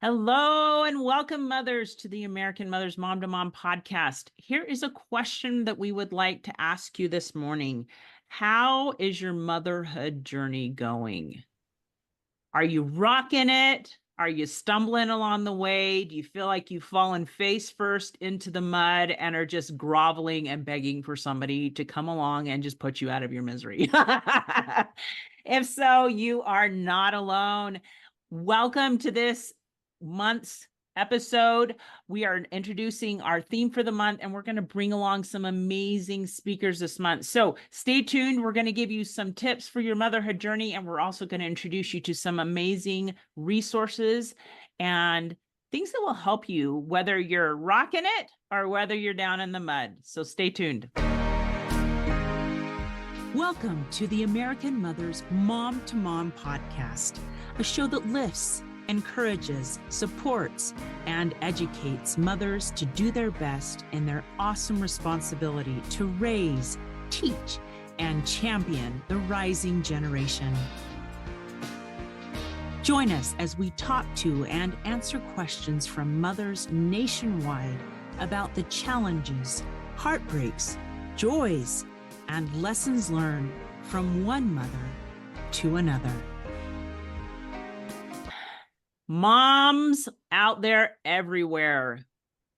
Hello and welcome, mothers, to the American Mothers Mom to Mom podcast. Here is a question that we would like to ask you this morning. How is your motherhood journey going? Are you rocking it? Are you stumbling along the way? Do you feel like you've fallen face first into the mud and are just groveling and begging for somebody to come along and just put you out of your misery? If so, you are not alone. Welcome to this month's episode. We are introducing our theme for the month, and we're going to bring along some amazing speakers this month. So stay tuned. We're going to give you some tips for your motherhood journey, and we're also going to introduce you to some amazing resources and things that will help you, whether you're rocking it or whether you're down in the mud. So stay tuned. Welcome to the American Mothers Mom to Mom podcast, a show that lifts, encourages, supports, and educates mothers to do their best in their awesome responsibility to raise, teach, and champion the rising generation. Join us as we talk to and answer questions from mothers nationwide about the challenges, heartbreaks, joys, and lessons learned from one mother to another. Moms out there everywhere,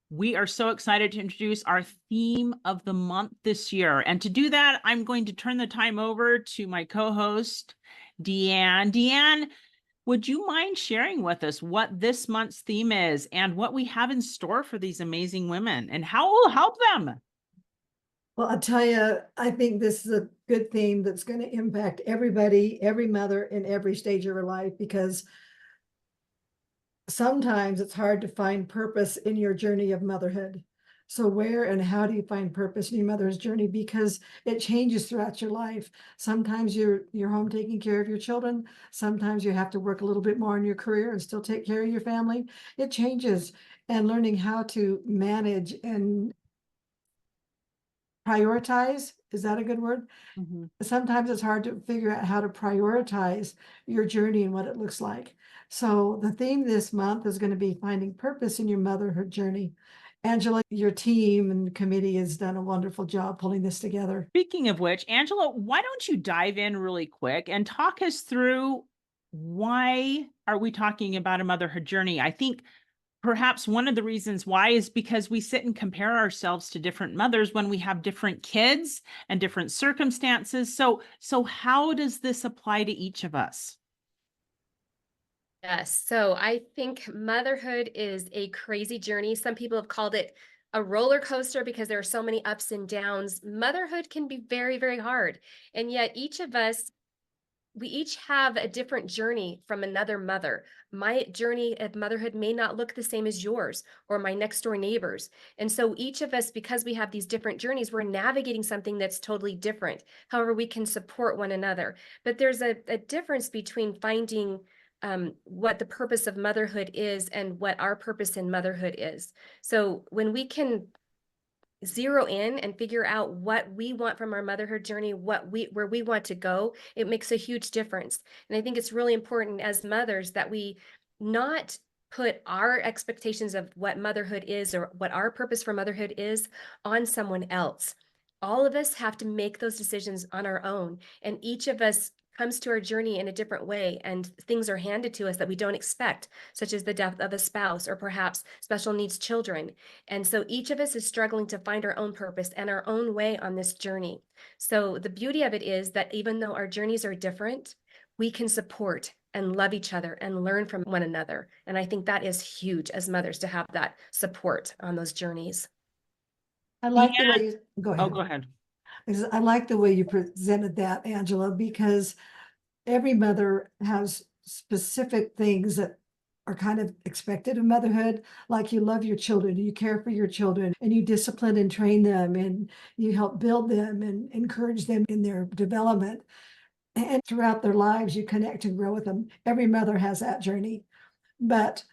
we are so excited to introduce our theme of the month this year. And to do that, I'm going to turn the time over to my co-host, Deanne. Deanne, would you mind sharing with us what this month's theme is and what we have in store for these amazing women and how it will help them? Well, I'll tell you, I think this is a good theme that's going to impact everybody, every mother in every stage of her life, because sometimes it's hard to find purpose in your journey of motherhood. So where and how do you find purpose in your mother's journey? Because it changes throughout your life. Sometimes you're home taking care of your children. Sometimes you have to work a little bit more in your career and still take care of your family. It changes, and learning how to manage and prioritize, is that a good word? Mm-hmm. Sometimes it's hard to figure out how to prioritize your journey and what it looks like. So the theme this month is going to be finding purpose in your motherhood journey. Angela, your team and committee has done a wonderful job pulling this together. Speaking of which, Angela, why don't you dive in really quick and talk us through why are we talking about a motherhood journey? I think perhaps one of the reasons why is because we sit and compare ourselves to different mothers when we have different kids and different circumstances. So how does this apply to each of us? Yes. So I think motherhood is a crazy journey. Some people have called it a roller coaster because there are so many ups and downs. Motherhood can be very, very hard. And yet each of us, we each have a different journey from another mother. My journey of motherhood may not look the same as yours or my next door neighbors. And so each of us, because we have these different journeys, we're navigating something that's totally different. However, we can support one another. But there's a difference between finding what the purpose of motherhood is and what our purpose in motherhood is. So when we can zero in and figure out what we want from our motherhood journey, where we want to go, it makes a huge difference. And I think it's really important as mothers that we not put our expectations of what motherhood is or what our purpose for motherhood is on someone else. All of us have to make those decisions on our own, and each of us comes to our journey in a different way, and things are handed to us that we don't expect, such as the death of a spouse or perhaps special needs children. And so each of us is struggling to find our own purpose and our own way on this journey. So the beauty of it is that even though our journeys are different, we can support and love each other and learn from one another. And I think that is huge as mothers to have that support on those journeys. I like the Yeah. way you go Oh, ahead. go ahead. I like the way you presented that, Angela, because every mother has specific things that are kind of expected of motherhood. Like you love your children, you care for your children, and you discipline and train them, and you help build them and encourage them in their development. And throughout their lives, you connect and grow with them. Every mother has that journey. But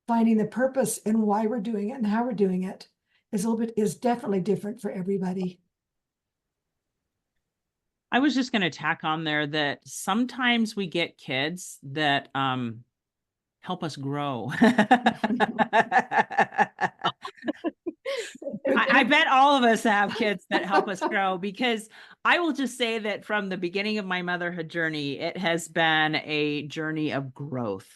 finding the purpose and why we're doing it and how we're doing it is definitely different for everybody. I was just going to tack on there that sometimes we get kids that help us grow. Good I thing. bet all of us have kids that help us grow, because I will just say that from the beginning of my motherhood journey, it has been a journey of growth.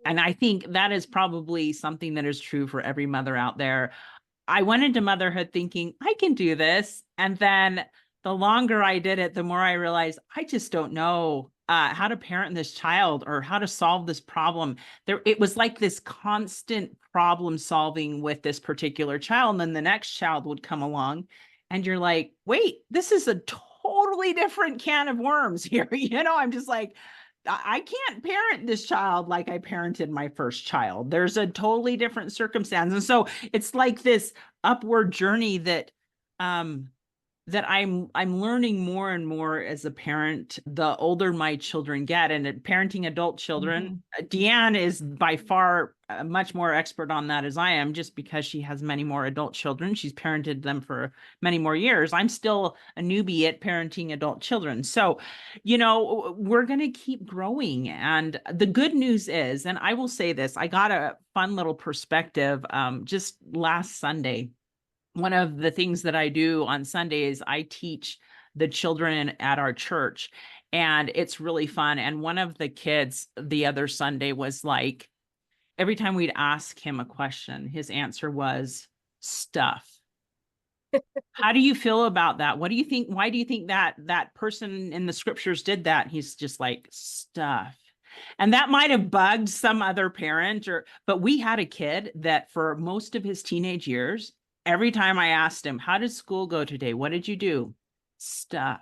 And I think that is probably something that is true for every mother out there. I went into motherhood thinking I can do this. And then the longer I did it, the more I realized I just don't know how to parent this child or how to solve this problem. It was like this constant problem solving with this particular child. And then the next child would come along and you're like, wait, this is a totally different can of worms here. I'm just like, I can't parent this child like I parented my first child. There's a totally different circumstance. And so it's like this upward journey that um I'm learning more and more as a parent the older my children get. And parenting adult children, Deanne is by far much more expert on that as I am, just because she has many more adult children. She's parented them for many more years. I'm still a newbie at parenting adult children. So, we're going to keep growing. And the good news is, and I will say this, I got a fun little perspective just last Sunday. One of the things that I do on Sundays, I teach the children at our church, and it's really fun. And one of the kids the other Sunday was like, every time we'd ask him a question, his answer was stuff. How do you feel about that? What do you think? Why do you think that person in the scriptures did that? He's just like, stuff. And that might have bugged some other parent, but we had a kid that for most of his teenage years, every time I asked him, how did school go today? What did you do? Stuff.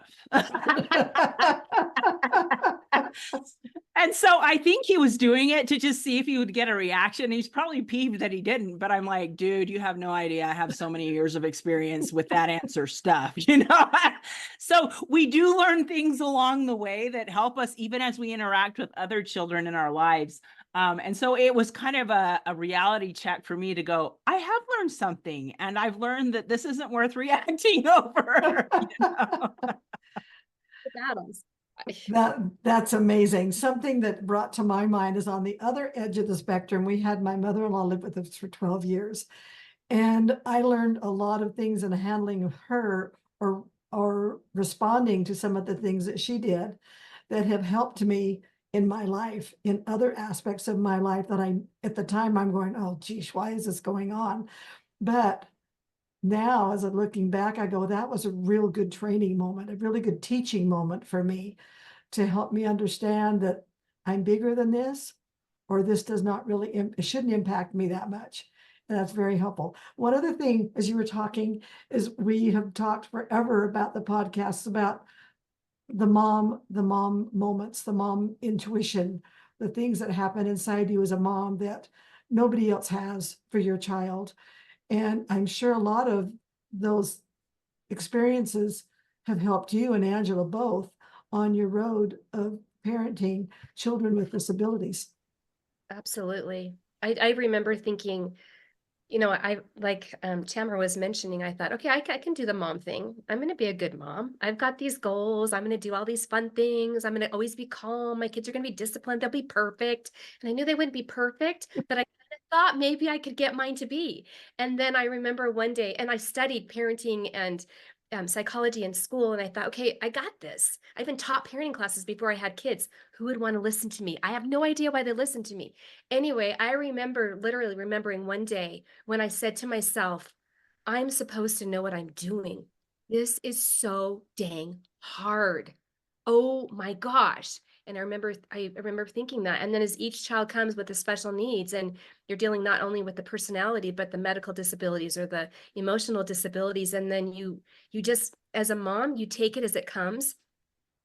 And so I think he was doing it to just see if he would get a reaction. He's probably peeved that he didn't, but I'm like, dude, you have no idea. I have so many years of experience with that answer, stuff, So we do learn things along the way that help us, even as we interact with other children in our lives. And so it was kind of a reality check for me to go, I have learned something, and I've learned that this isn't worth reacting over. Battles. That's amazing. Something that brought to my mind is on the other edge of the spectrum. We had my mother-in-law live with us for 12 years. And I learned a lot of things in handling her or responding to some of the things that she did that have helped me in my life, in other aspects of my life that at the time I'm going, oh, geez, why is this going on? But now, as I'm looking back, I go, that was a real good training moment, a really good teaching moment for me to help me understand that I'm bigger than this, or this does not really, it shouldn't impact me that much. And that's very helpful. One other thing, as you were talking, is we have talked forever about the podcasts about the mom moments, the mom intuition, the things that happen inside you as a mom that nobody else has for your child. And I'm sure a lot of those experiences have helped you and Angela both on your road of parenting children with disabilities. Absolutely. I remember thinking, I like Tamara was mentioning, I thought, okay, I can do the mom thing. I'm going to be a good mom. I've got these goals. I'm going to do all these fun things. I'm going to always be calm. My kids are going to be disciplined. They'll be perfect. And I knew they wouldn't be perfect, but I kind of thought maybe I could get mine to be. And then I remember one day, and I studied parenting and psychology in school. And I thought, okay, I got this. I've been taught parenting classes before I had kids. Who would want to listen to me? I have no idea why they listen to me. Anyway, I remember literally remembering one day when I said to myself, I'm supposed to know what I'm doing. This is so dang hard. Oh my gosh. And I remember thinking that. And then as each child comes with the special needs, and you're dealing not only with the personality, but the medical disabilities or the emotional disabilities. And then you just, as a mom, you take it as it comes.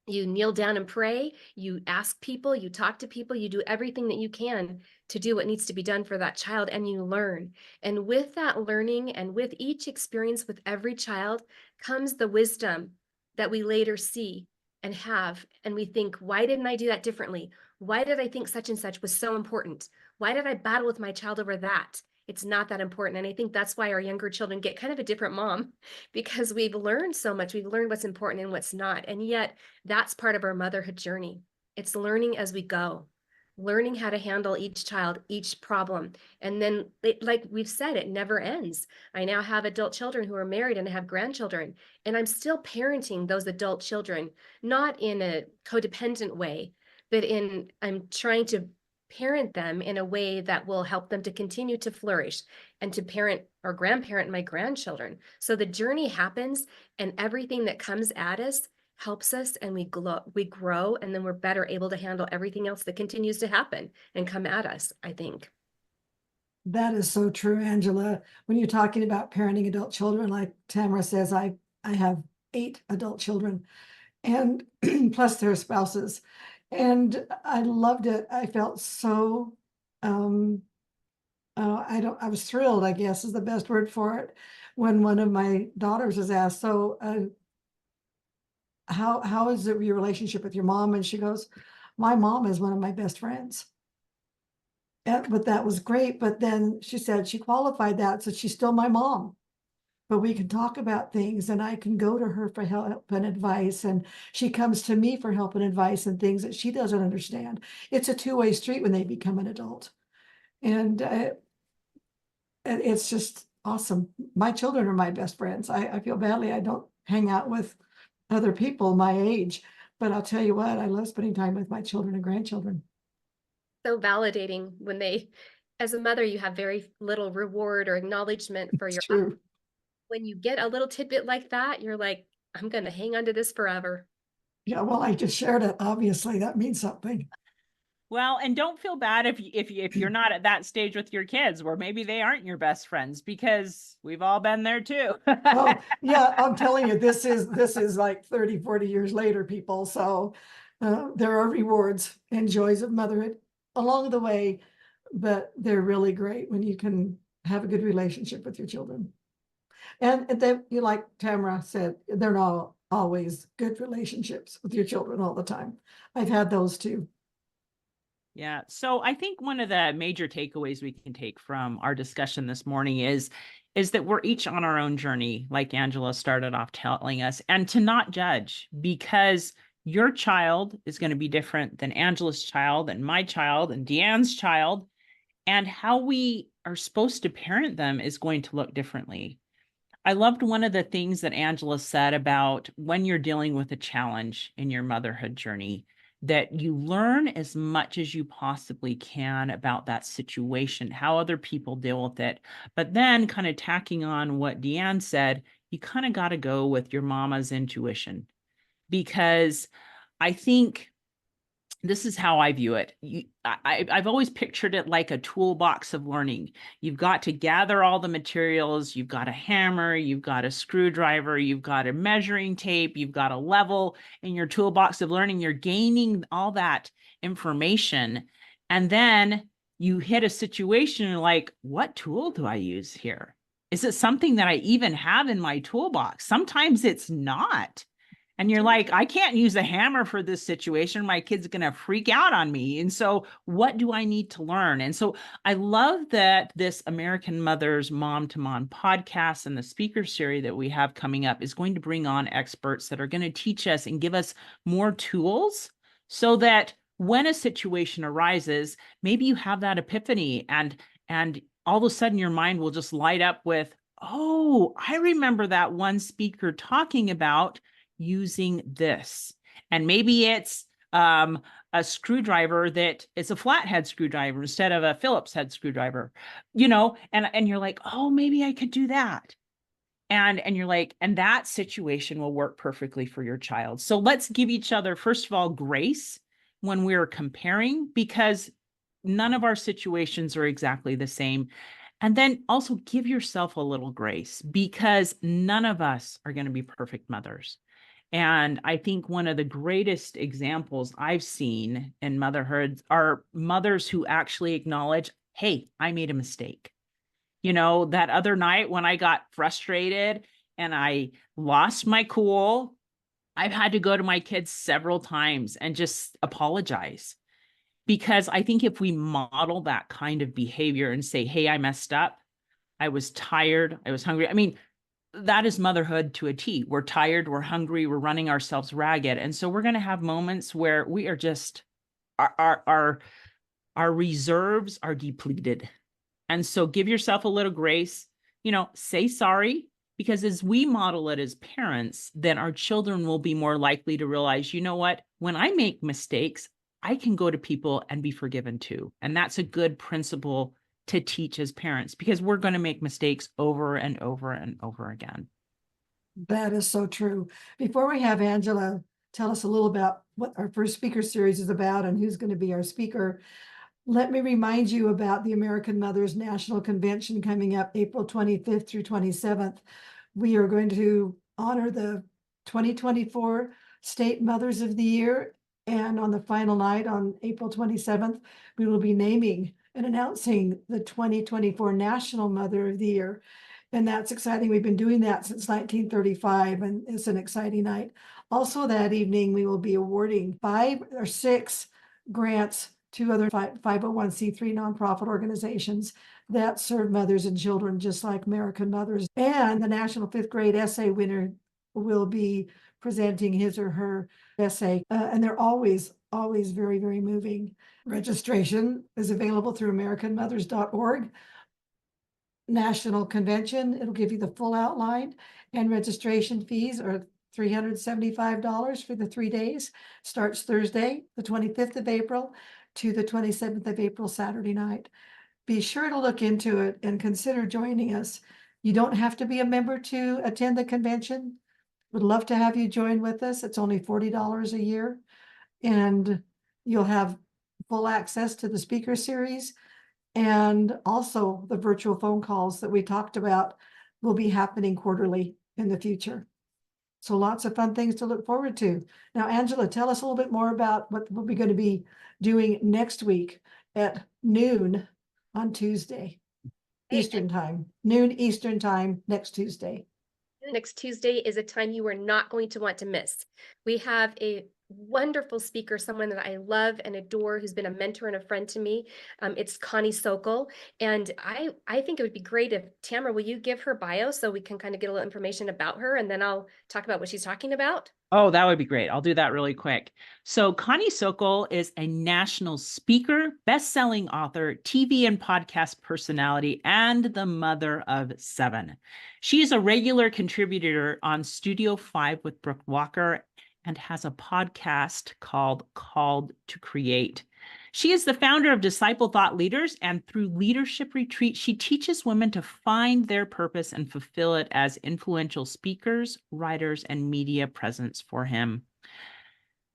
You kneel down and pray, you ask people, you talk to people, you do everything that you can to do what needs to be done for that child, and you learn. And with that learning and with each experience with every child comes the wisdom that we later see and have. And we think, why didn't I do that differently? Why did I think such and such was so important? Why did I battle with my child over that? It's not that important. And I think that's why our younger children get kind of a different mom, because we've learned so much. We've learned what's important and what's not. And yet that's part of our motherhood journey. It's learning as we go. learning how to handle each child, each problem. And then, like we've said, it never ends. I now have adult children who are married and have grandchildren, and I'm still parenting those adult children, not in a codependent way, but I'm trying to parent them in a way that will help them to continue to flourish and to parent or grandparent my grandchildren. So the journey happens, and everything that comes at us helps us, and we grow, and then we're better able to handle everything else that continues to happen and come at us, I think. That is so true, Angela. When you're talking about parenting adult children, like Tamara says, I have 8 adult children, and plus their spouses. And I loved it. I felt so I was thrilled, I guess is the best word for it, when one of my daughters was asked, so how is it your relationship with your mom? And she goes, my mom is one of my best friends. But that was great. But then she said she qualified that, so she's still my mom. But we can talk about things, and I can go to her for help and advice, and she comes to me for help and advice and things that she doesn't understand. It's a two-way street when they become an adult, and it's just awesome. My children are my best friends. I feel badly I don't hang out with other people my age, but I'll tell you what, I love spending time with my children and grandchildren. So validating when as a mother, you have very little reward or acknowledgement for It's your, true. when you get a little tidbit like that, you're like, I'm going to hang on to this forever. Yeah, well, I just shared it. Obviously, that means something. Well, and don't feel bad if you're not at that stage with your kids where maybe they aren't your best friends, because we've all been there too. Oh, yeah, I'm telling you, this is like 30, 40 years later, people. So there are rewards and joys of motherhood along the way, but they're really great when you can have a good relationship with your children. And then, you like Tamara said, they're not always good relationships with your children all the time. I've had those too. Yeah. So I think one of the major takeaways we can take from our discussion this morning is that we're each on our own journey, like Angela started off telling us, and to not judge, because your child is going to be different than Angela's child and my child and Deanne's child, and how we are supposed to parent them is going to look differently. I loved one of the things that Angela said about when you're dealing with a challenge in your motherhood journey, that you learn as much as you possibly can about that situation, how other people deal with it. But then, kind of tacking on what Deanne said, you kind of got to go with your mama's intuition, because I think this is how I view it. I've always pictured it like a toolbox of learning. You've got to gather all the materials. You've got a hammer, you've got a screwdriver, you've got a measuring tape, you've got a level in your toolbox of learning. You're gaining all that information. And then you hit a situation like, what tool do I use here? Is it something that I even have in my toolbox? Sometimes it's not. And you're like, I can't use a hammer for this situation. My kid's going to freak out on me. And so, what do I need to learn? And so, I love that this American Mothers Mom to Mom podcast and the speaker series that we have coming up is going to bring on experts that are going to teach us and give us more tools, so that when a situation arises, maybe you have that epiphany, and all of a sudden your mind will just light up with, oh, I remember that one speaker talking about using this. And maybe it's a screwdriver that is a flathead screwdriver instead of a Phillips head screwdriver, and you're like, oh, maybe I could do that. And you're like, and that situation will work perfectly for your child. So let's give each other, first of all, grace when we're comparing, because none of our situations are exactly the same. And then also give yourself a little grace, because none of us are going to be perfect mothers. And I think one of the greatest examples I've seen in motherhood are mothers who actually acknowledge, hey, I made a mistake. That other night when I got frustrated and I lost my cool, I've had to go to my kids several times and just apologize. Because I think if we model that kind of behavior and say, hey, I messed up, I was tired, I was hungry. I mean, that is motherhood to a T. We're tired, we're hungry, we're running ourselves ragged. And so we're going to have moments where we are just, our Our reserves are depleted. And so give yourself a little grace, say sorry, because as we model it as parents, then our children will be more likely to realize, you know what, when I make mistakes, I can go to people and be forgiven too. And that's a good principle to teach as parents, because we're going to make mistakes over and over and over again. That is so true. Before we have Angela tell us a little about what our first speaker series is about and who's going to be our speaker, let me remind you about the American Mothers National Convention coming up April 25th through 27th. We are going to honor the 2024 State Mothers of the Year. And on the final night, on April 27th, we will be naming and announcing the 2024 National Mother of the Year. And that's exciting. We've been doing that since 1935, and it's an exciting night. Also that evening, we will be awarding 5 or 6 grants to other 501c3 nonprofit organizations that serve mothers and children just like American Mothers. And the National 5th grade essay winner will be presenting his or her essay. And they're always very, very moving. Registration is available through americanmothers.org. National Convention, it'll give you the full outline, and registration fees are $375 for the 3 days. Starts Thursday, the 25th of April to the 27th of April, Saturday night. Be sure to look into it and consider joining us. You don't have to be a member to attend the convention. Would love to have you join with us. It's only $40 a year, and you'll have full access to the speaker series. And also the virtual phone calls that we talked about will be happening quarterly in the future. So lots of fun things to look forward to. Now, Angela, tell us a little bit more about what we're going to be doing next week at noon on Tuesday, Eastern time, noon Eastern time next Tuesday. Next Tuesday is a time you are not going to want to miss. We have a wonderful speaker, someone that I love and adore, who's been a mentor and a friend to me. It's Connie Sokol. And I think it would be great if, Tamara, will you give her bio so we can kind of get a little information about her, and then I'll talk about what she's talking about? Oh, that would be great. I'll do that really quick. So Connie Sokol is a national speaker, best-selling author, TV and podcast personality, and the mother of 7. She is a regular contributor on Studio 5 with Brooke Walker and has a podcast called Called to Create. She is the founder of Disciple Thought Leaders, and through leadership retreats, she teaches women to find their purpose and fulfill it as influential speakers, writers, and media presence for him.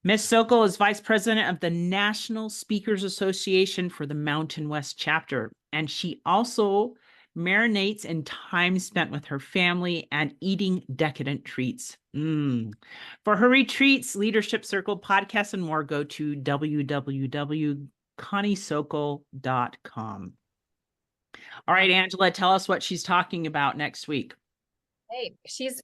Ms. Sokol is vice president of the National Speakers Association for the Mountain West chapter, and she also marinates in time spent with her family and eating decadent treats. For her retreats, leadership circle, podcasts, and more, go to www.conniesokol.com. All right, Angela, tell us what she's talking about next week. Hey, she's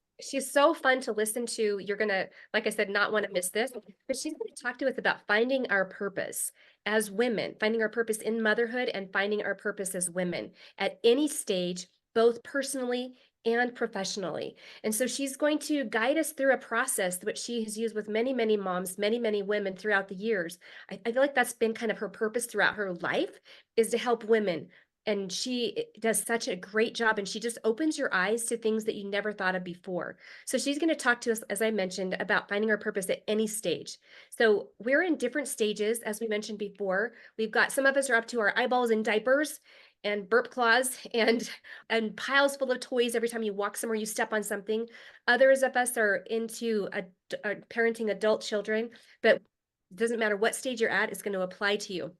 so fun to listen to. You're gonna, like I said, not want to miss this, but she's going to talk to us about finding our purpose as women, finding our purpose in motherhood, and finding our purpose as women at any stage, both personally and professionally. And so she's going to guide us through a process which she has used with many, many moms, many, many women throughout the years. I feel like that's been kind of her purpose throughout her life, is to help women. And she does such a great job, and she just opens your eyes to things that you never thought of before. So she's going to talk to us, as I mentioned, about finding our purpose at any stage. So we're in different stages, as we mentioned before. We've got, some of us are up to our eyeballs in diapers and burp claws and piles full of toys every time you walk somewhere, you step on something. Others of us are into parenting adult children, but it doesn't matter what stage you're at, it's going to apply to you.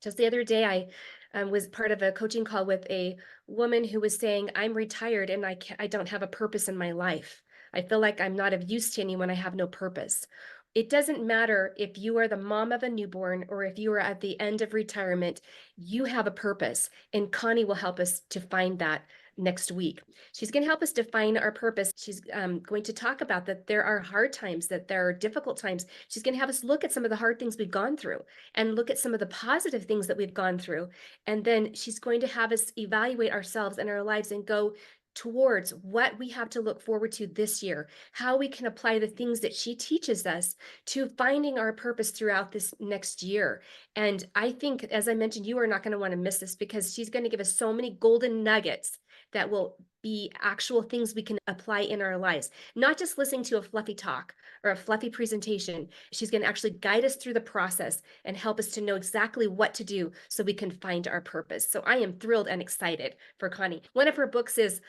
Just the other day, I was part of a coaching call with a woman who was saying, I'm retired and I don't have a purpose in my life. I feel like I'm not of use to anyone. I have no purpose. It doesn't matter if you are the mom of a newborn or if you are at the end of retirement, you have a purpose, and Connie will help us to find that next week. She's going to help us define our purpose. She's going to talk about that there are hard times, that there are difficult times. She's going to have us look at some of the hard things we've gone through and look at some of the positive things that we've gone through. And then she's going to have us evaluate ourselves and our lives and go, towards what we have to look forward to this year, how we can apply the things that she teaches us to finding our purpose throughout this next year. And I think, as I mentioned, you are not going to want to miss this because she's going to give us so many golden nuggets that will be actual things we can apply in our lives, not just listening to a fluffy talk or a fluffy presentation. She's going to actually guide us through the process and help us to know exactly what to do so we can find our purpose. So I am thrilled and excited for Connie. One of her books is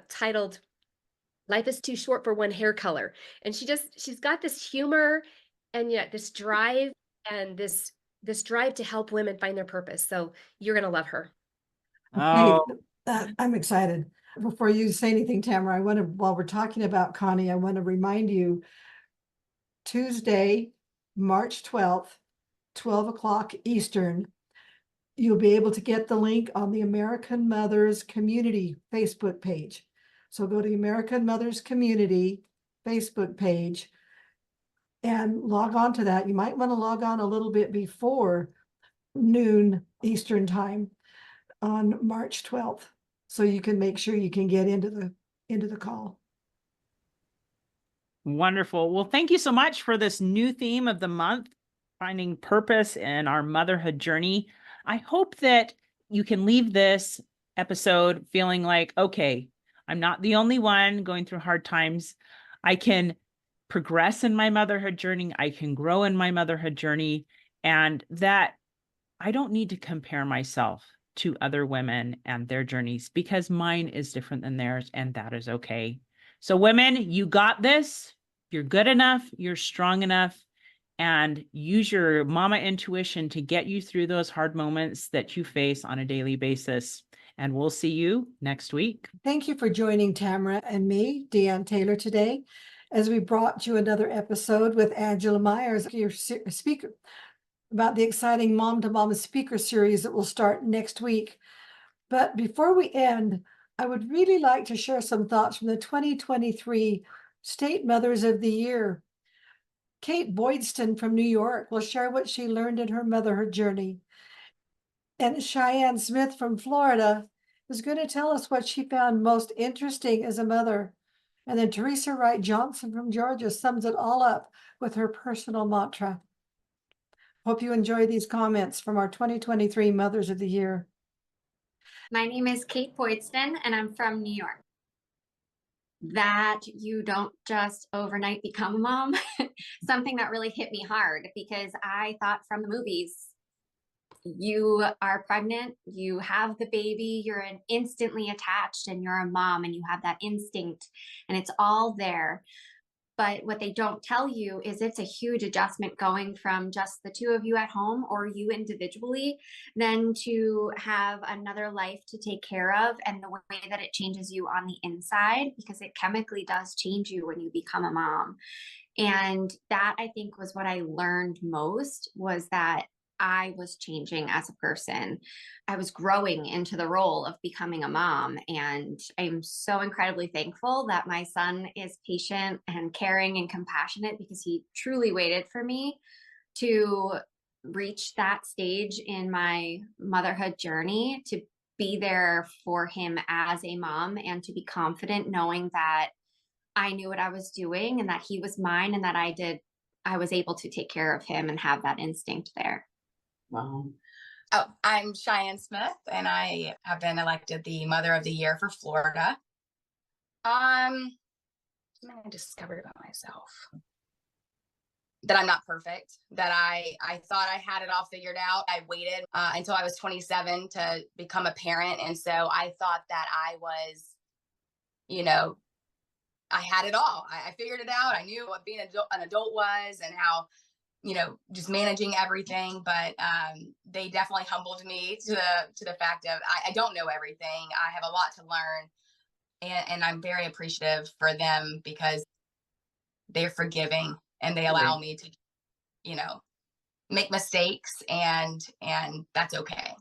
titled Life is Too Short for One Hair Color. And she's got this humor and yet this drive and this drive to help women find their purpose. So you're going to love her. Okay, Oh, I'm excited. Before you say anything, Tamara, while we're talking about Connie, I want to remind you, Tuesday, March 12th, 12 o'clock Eastern, you'll be able to get the link on the American Mothers Community Facebook page. So go to the American Mothers Community Facebook page and log on to that. You might want to log on a little bit before noon Eastern time on March 12th, so you can make sure you can get into the call. wonderful. Well, thank you so much for this new theme of the month, finding purpose in our motherhood journey. I hope that you can leave this episode feeling like, okay, I'm not the only one going through hard times. I can progress in my motherhood journey. I can grow in my motherhood journey, and that I don't need to compare myself to other women and their journeys because mine is different than theirs, and that is okay. So women, you got this. You're good enough. You're strong enough. And use your mama intuition to get you through those hard moments that you face on a daily basis. And we'll see you next week. Thank you for joining Tamara and me, Deanne Taylor, today, as we brought you another episode with Angela Meyers, your speaker, about the exciting Mom to Mom speaker series that will start next week. But before we end, I would really like to share some thoughts from the 2023 State Mothers of the Year. Kate Boydston from New York will share what she learned in her motherhood journey. And Cheyenne Smith from Florida is going to tell us what she found most interesting as a mother. And then Teresa Wright Johnson from Georgia sums it all up with her personal mantra. Hope you enjoy these comments from our 2023 Mothers of the Year. My name is Kate Boydston, and I'm from New York. That you don't just overnight become a mom, something that really hit me hard because I thought from the movies, you are pregnant, you have the baby, you're instantly attached and you're a mom and you have that instinct and it's all there. But what they don't tell you is it's a huge adjustment going from just the two of you at home or you individually, then to have another life to take care of, and the way that it changes you on the inside, because it chemically does change you when you become a mom. And that, I think, was what I learned most, was that I was changing as a person. I was growing into the role of becoming a mom. And I'm so incredibly thankful that my son is patient and caring and compassionate, because he truly waited for me to reach that stage in my motherhood journey, to be there for him as a mom and to be confident knowing that I knew what I was doing and that he was mine and that I was able to take care of him and have that instinct there. Wow. Oh, I'm Cheyenne Smith, and I have been elected the Mother of the Year for Florida. Something I discovered about myself: that I'm not perfect, that I thought I had it all figured out. I waited until I was 27 to become a parent. And so I thought that I was, I had it all. I figured it out. I knew what being an adult was and how, just managing everything. But they definitely humbled me to the fact of I don't know everything. I have a lot to learn. And I'm very appreciative for them because they're forgiving and they allow me to, make mistakes, and that's okay.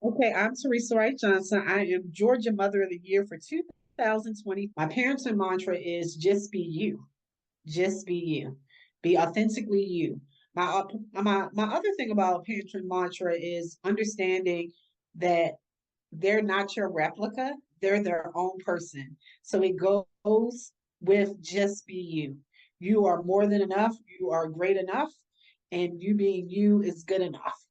Okay, I'm Teresa Wright Johnson. I am Georgia Mother of the Year for 2020. My parenting mantra is just be you. Just be you. Be authentically you. My other thing about parenting mantra is understanding that They're not your replica. They're their own person. So it goes with just be you. You are more than enough. You are great enough. And you being you is good enough.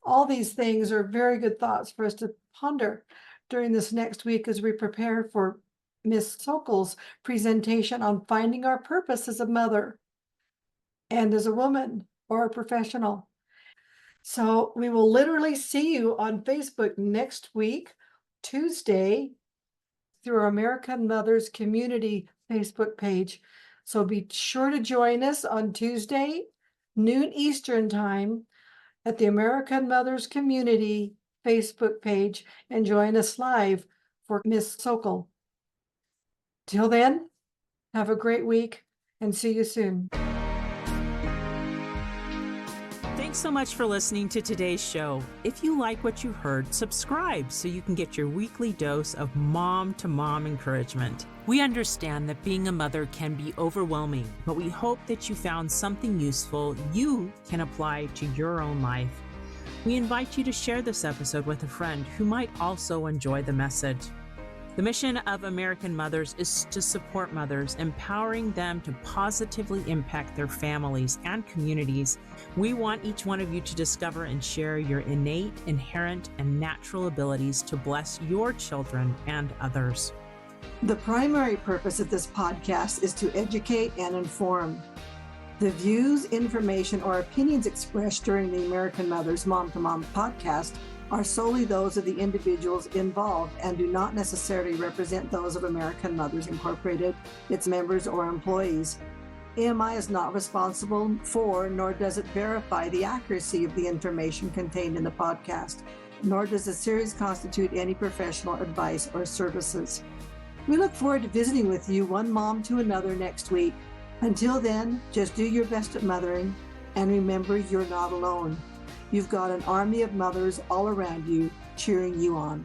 All these things are very good thoughts for us to ponder during this next week as we prepare for Miss Sokol's presentation on finding our purpose as a mother and as a woman or a professional. So we will literally see you on Facebook next week, Tuesday, through our American Mothers Community Facebook page. So be sure to join us on Tuesday, noon Eastern time, at the American Mothers Community Facebook page and join us live for Miss Sokol. Till then, have a great week and see you soon. Thanks so much for listening to today's show. If you like what you heard, subscribe so you can get your weekly dose of mom-to-mom encouragement. We understand that being a mother can be overwhelming, but we hope that you found something useful you can apply to your own life. We invite you to share this episode with a friend who might also enjoy the message. The mission of American Mothers is to support mothers, empowering them to positively impact their families and communities. We want each one of you to discover and share your innate, inherent, and natural abilities to bless your children and others. The primary purpose of this podcast is to educate and inform. The views, information, or opinions expressed during the American Mothers Mom to Mom podcast are solely those of the individuals involved and do not necessarily represent those of American Mothers Incorporated, its members, or employees. AMI is not responsible for, nor does it verify the accuracy of the information contained in the podcast, nor does the series constitute any professional advice or services. We look forward to visiting with you, one mom to another, next week. Until then, just do your best at mothering, and remember, you're not alone. You've got an army of mothers all around you cheering you on.